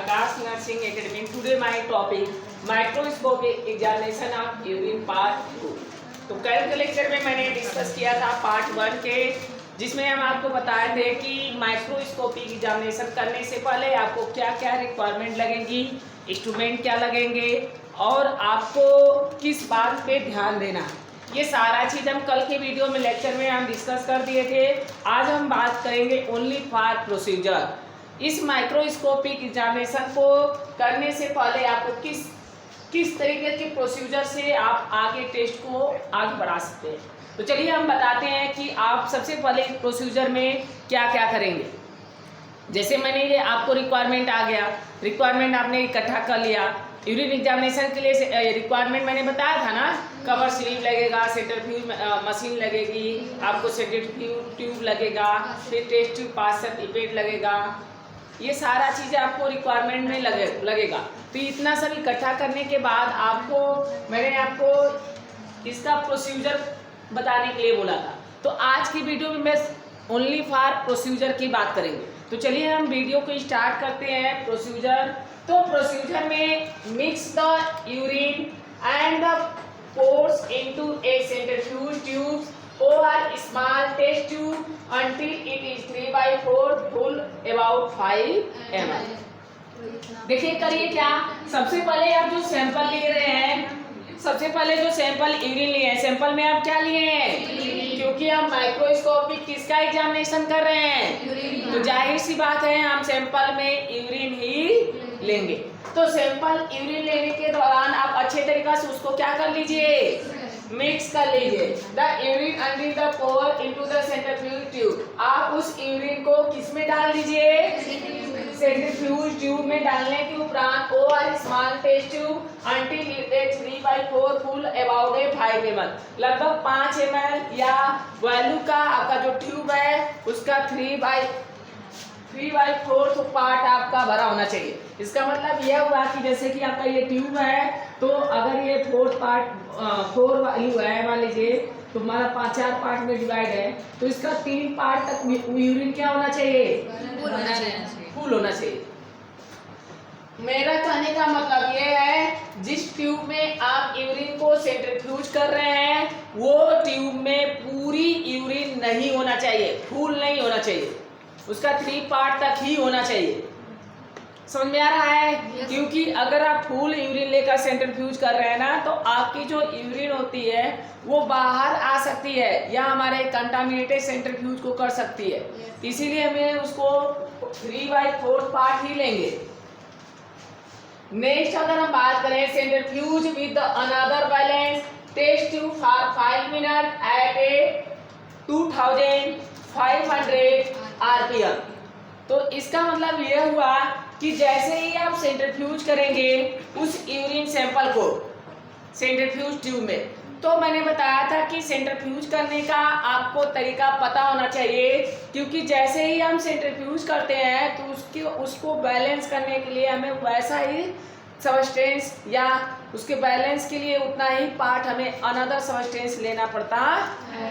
Prakash Nursing Academy. Today my topic microscopic examination of urine part 2. तो कल के lecture में मैंने डिस्कस किया था पार्ट 1 के, जिसमें हम आपको बताए थे कि माइक्रोस्कोपिक एग्जामिनेशन करने से पहले आपको क्या क्या रिक्वायरमेंट लगेंगी, इंस्ट्रूमेंट क्या लगेंगे और आपको किस बात पे ध्यान देना है। ये सारा चीज़ हम कल के वीडियो में लेक्चर में हम डिस्कस कर दिए थे। आज हम बात करेंगे ओनली फॉर प्रोसीजर। इस माइक्रोस्कोपिक एग्जामिनेशन को करने से पहले आपको किस तरीके के प्रोसीजर से आप आगे टेस्ट को आगे बढ़ा सकते हैं। तो चलिए हम बताते हैं कि आप सबसे पहले प्रोसीजर में क्या क्या करेंगे। जैसे मैंने ये आपको रिक्वायरमेंट आ गया, रिक्वायरमेंट आपने इकट्ठा कर लिया। यूरिन एग्जामिनेशन के लिए रिक्वायरमेंट मैंने बताया था ना, कवर स्लीव लगेगा, सेंट्रीफ्यूज मशीन लगेगी, आपको सेंट्रीफ्यूज ट्यूब लगेगा, फिर टेस्ट ट्यूब पासर पिपेट लगेगा। ये सारा चीज़ें आपको रिक्वायरमेंट में लगेगा। तो इतना सब इकट्ठा करने के बाद मैंने आपको इसका प्रोसीजर बताने के लिए बोला था। तो आज की वीडियो में बस ओनली फॉर प्रोसीजर की बात करेंगे। तो चलिए हम वीडियो को स्टार्ट करते हैं। प्रोसीजर, तो प्रोसीजर में mix the urine and the pores into A centrifuge tubes or small test tube until it is 3/4 full about 5 ml। देखिए करिए क्या, सबसे पहले आप जो सैंपल ले रहे हैं, सबसे पहले जो सैंपल यूरिन लिए हैं, सैंपल में आप क्या लिए हैं, क्योंकि हम माइक्रोस्कोपिक किसका एग्जामिनेशन कर रहे हैं, तो जाहिर सी बात है हम सैंपल में यूरिन ही लेंगे। तो सैंपल यूरिन लेने के दौरान आप अच्छे तरीका से उसको क्या कर लीजिए, मिक्स कर लीजिए। The urine under the pour into the centrifuge tube. आप उस यूरिन को किस में डाल दीजिए, सेंट्रीफ्यूज ट्यूब में डालने के उपरांत और small test tube until it is 3/4 full about 5 ml, लगभग 5 ml या वैल्यू का आपका जो ट्यूब है उसका 3/4 पार्ट आपका भरा होना चाहिए। इसका मतलब यह हुआ कि जैसे कि आपका ये ट्यूब है, तो अगर ये 4 वैल्यू है, मान लीजिए तो हमारा 4 पार्ट में डिवाइड है, तो इसका 3 पार्ट तक यूरिन क्या होना चाहिए, फुल होना चाहिए। मेरा कहने का मतलब ये है, जिस ट्यूब में आप यूरिन को सेंट्रीफ्यूज कर रहे हैं वो ट्यूब में पूरी यूरिन नहीं होना चाहिए, फुल नहीं होना चाहिए, उसका 3 पार्ट तक ही होना चाहिए। समझ में आ रहा है? क्योंकि अगर आप फुल यूरिन लेकर सेंट्रीफ्यूज कर रहे हैं ना, तो आपकी जो यूरिन होती है वो बाहर आ सकती है या हमारे कंटामिनेटेड सेंट्रीफ्यूज को कर सकती है। इसीलिए हमें उसको 3/4 पार्ट ही लेंगे। नेक्स्ट अगर हम बात करें centrifuge with another balance test tube for 5 minute at a 2500 RPM। तो इसका मतलब यह हुआ कि जैसे ही आप सेंट्रीफ्यूज करेंगे उस यूरिन सैंपल को सेंट्रीफ्यूज ट्यूब में, तो मैंने बताया था कि सेंट्रीफ्यूज करने का आपको तरीका पता होना चाहिए, क्योंकि जैसे ही हम सेंट्रीफ्यूज करते हैं तो उसको बैलेंस करने के लिए हमें वैसा ही सबस्टेंस या उसके बैलेंस के लिए उतना ही पार्ट हमें अनदर सबस्टेंस लेना पड़ता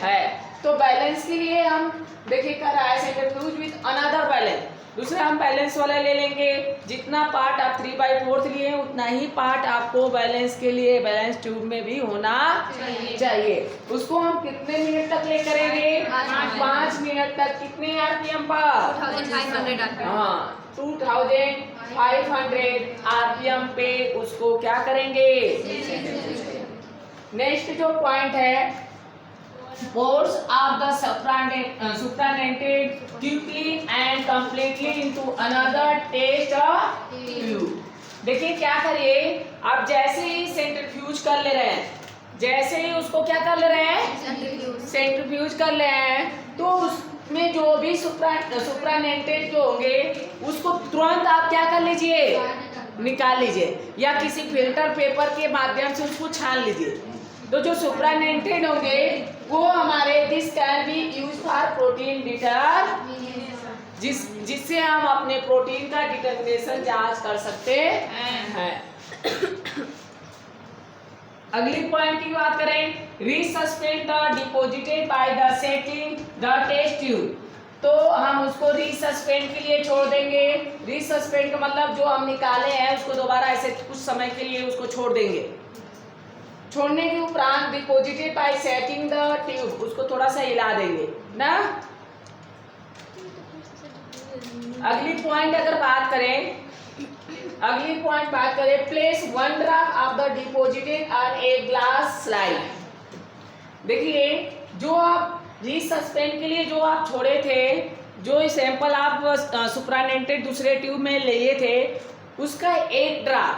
है। तो बैलेंस के लिए हम देखिए कर रहा है सेंट्रीफ्यूज विद अनदर बैलेंस, दूसरा हम बैलेंस वाला ले लेंगे। जितना पार्ट आप 3/4 लिए उतना ही पार्ट आपको बैलेंस के लिए बैलेंस ट्यूब में भी होना चाहिए। उसको हम कितने मिनट तक ले करेंगे, 5 मिनट तक। कितने RPM पर, 2500 RPM पे उसको क्या करेंगे। नेक्स्ट जो पॉइंट है, Pours of the supernatant quickly and completely into another test tube। देखिए क्या करिए, आप जैसे ही सेंट्रीफ्यूज कर ले रहे हैं, जैसे ही उसको क्या कर ले रहे हैं, सेंट्रीफ्यूज कर ले रहे हैं, तो उसमें जो भी सुप्रानेंटेड जो होंगे उसको तुरंत आप क्या कर लीजिए, निकाल लीजिए या किसी फिल्टर पेपर के माध्यम से उसको छान लीजिए। तो जो सुप्रानेंटेड होंगे वो हमारे this can be use for protein जिससे हम अपने प्रोटीन का डिटर्मिनेशन जांच कर सकते हैं। अगली पॉइंट की बात करें, resuspend the deposited by the setting the test tube. तो हम उसको रीसस्पेंड के लिए छोड़ देंगे। रीसस्पेंड का मतलब जो हम निकाले हैं उसको दोबारा ऐसे कुछ समय के लिए उसको छोड़ देंगे। छोड़ने के उपरांत deposited bye setting the tube, उसको थोड़ा सा हिला देंगे ना। अगली पॉइंट बात करें, place 1 drop of the deposited on a glass slide. देखिए जो आप रीसस्पेंड के लिए जो आप छोड़े थे, जो सैंपल आप सुप्रानेंटेड दूसरे ट्यूब में लिए थे, उसका 1 ड्रॉप,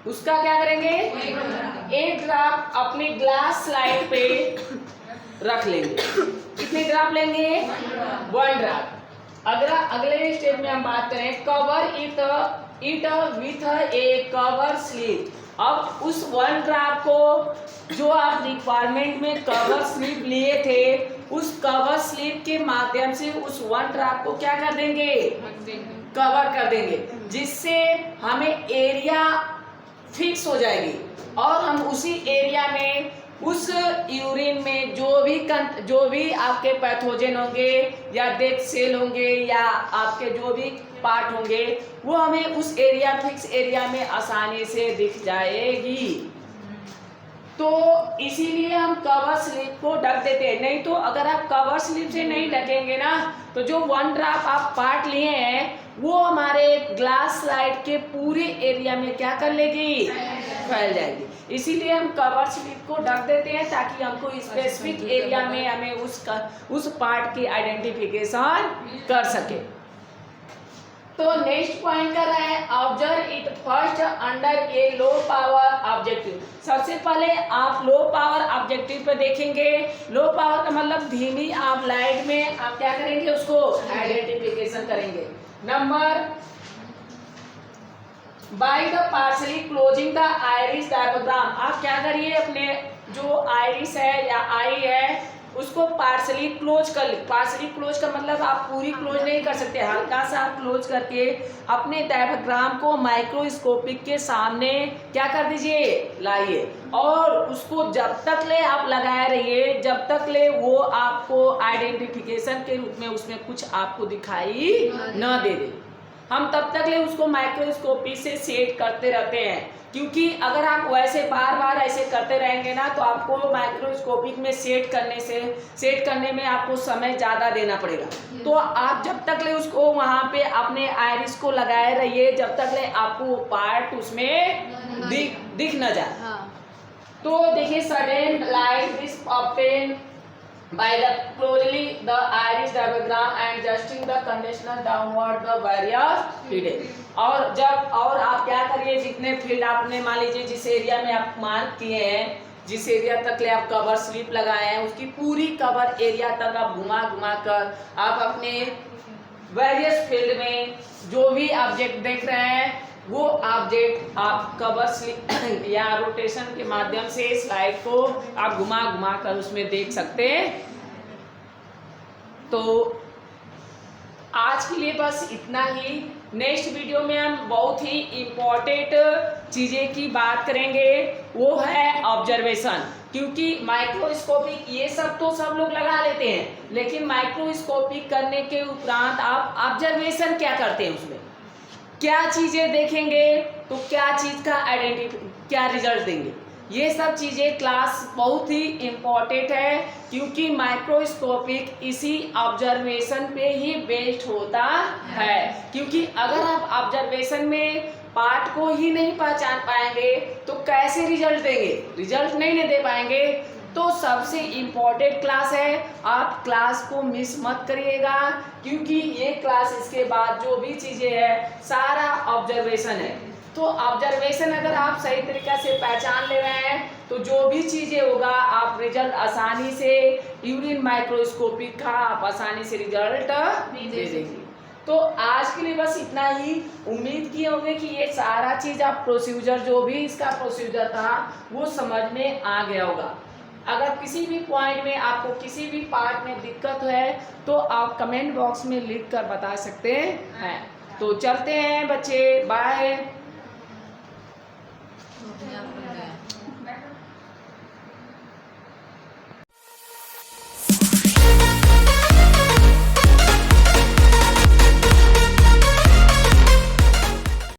उसका क्या करेंगे, 1 ड्रॉप अपने ग्लास स्लाइड पे रख लेंगे। कितने ड्रॉप लेंगे, 1 ड्रॉप। अगले स्टेप में हम बात करें, cover it with A cover slip. अब उस 1 ड्रॉप को जो आप रिक्वायरमेंट में कवर स्लिप लिए थे, उस कवर स्लिप के माध्यम से उस 1 ड्रॉप को क्या कर देंगे, कवर कर देंगे, जिससे हमें एरिया फिक्स हो जाएगी और हम उसी एरिया में उस यूरिन में जो भी आपके पैथोजन होंगे या डेथ सेल होंगे या आपके जो भी पार्ट होंगे, वो हमें उस एरिया फिक्स एरिया में आसानी से दिख जाएगी। तो इसीलिए हम कवर स्लिप को ढक देते हैं। नहीं तो अगर आप कवर स्लिप से नहीं ढकेंगे ना, तो जो 1 ड्रॉप आप पार्ट लिए हैं वो हमारे ग्लास स्लाइड के पूरे एरिया में क्या कर लेगी, फैल जाएगी। इसीलिए हम कवर स्लिप को ढक देते हैं ताकि हमको स्पेसिफिक एरिया में हमें उस पार्ट की आइडेंटिफिकेशन कर सके। तो नेक्स्ट पॉइंट कर रहा है, observe it first under A low power objective. सबसे पहले आप लो पावर ऑब्जेक्टिव पे देखेंगे। लो पावर का मतलब धीमी आप लाइट में आप क्या करेंगे, उसको आइडेंटिफिकेशन करेंगे। Number, by the partially closing the iris diagram. आप क्या करिए, अपने जो आइरिस है या आई है उसको पार्शली क्लोज कर ले। पार्शली क्लोज का मतलब आप पूरी क्लोज नहीं कर सकते, हल्का सा आप क्लोज करके अपने डायग्राम को माइक्रोस्कोपिक के सामने क्या कर दीजिए, लाइए, और उसको जब तक ले आप लगाए रहिए जब तक ले वो आपको आइडेंटिफिकेशन के रूप में उसमें कुछ आपको दिखाई न दे दे। हम तब तक ले उसको माइक्रोस्कोपी से सेट करते रहते हैं, क्योंकि अगर आप वैसे बार बार ऐसे करते रहेंगे ना तो आपको माइक्रोस्कोपिक में सेट करने में आपको समय ज़्यादा देना पड़ेगा। तो आप जब तक ले उसको वहाँ पे अपने आइरिस को लगाए रहिए जब तक ले आपको वो पार्ट उसमें दिख न जाए। तो देखिए, sudden light is obtain by the closely the iris diagram and adjusting the conditioner downward the various field। और आप क्या करिए, जितने फील्ड आपने मान लीजिए जिस एरिया में आप मार्क किए हैं, जिस एरिया तक ले आप कवर स्लिप लगाए हैं, उसकी पूरी कवर एरिया तक आप घुमा कर आप अपने वेरियस फील्ड में जो भी ऑब्जेक्ट देख रहे हैं वो ऑब्जेक्ट आप कवर स्लिप या रोटेशन के माध्यम से स्लाइड को आप घुमा कर उसमें देख सकते हैं। तो आज के लिए बस इतना ही। नेक्स्ट वीडियो में हम बहुत ही इम्पोर्टेंट चीज़ें की बात करेंगे, वो है ऑब्जर्वेशन। क्योंकि माइक्रोस्कोपिक ये सब तो सब लोग लगा लेते हैं, लेकिन माइक्रोस्कोपिक करने के उपरांत आप ऑब्जर्वेशन क्या करते हैं, उसमें क्या चीज़ें देखेंगे तो क्या चीज़ का क्या रिजल्ट देंगे, ये सब चीज़ें क्लास बहुत ही इम्पोर्टेंट है। क्योंकि माइक्रोस्कोपिक इसी ऑब्जर्वेशन पे ही बेस्ड होता है। क्योंकि अगर आप ऑब्जर्वेशन में पार्ट को ही नहीं पहचान पाएंगे तो कैसे रिजल्ट देंगे, रिजल्ट नहीं दे पाएंगे। तो सबसे इम्पोर्टेंट क्लास है, आप क्लास को मिस मत करिएगा, क्योंकि ये क्लास इसके बाद जो भी चीज़ें हैं सारा ऑब्जर्वेशन है। तो ऑब्जर्वेशन अगर आप सही तरीक़ा से पहचान ले रहे हैं तो जो भी चीज़ें होगा आप रिजल्ट आसानी से यूरिन माइक्रोस्कोपिक का आप आसानी से रिजल्ट दे देंगे। तो आज के लिए बस इतना ही। उम्मीद किए होंगे कि ये सारा चीज़ आप प्रोसीजर जो भी इसका प्रोसीजर था वो समझ में आ गया होगा। अगर किसी भी पॉइंट में आपको किसी भी पार्ट में दिक्कत है तो आप कमेंट बॉक्स में लिख कर बता सकते हैं। तो चलते हैं बच्चे, बाय।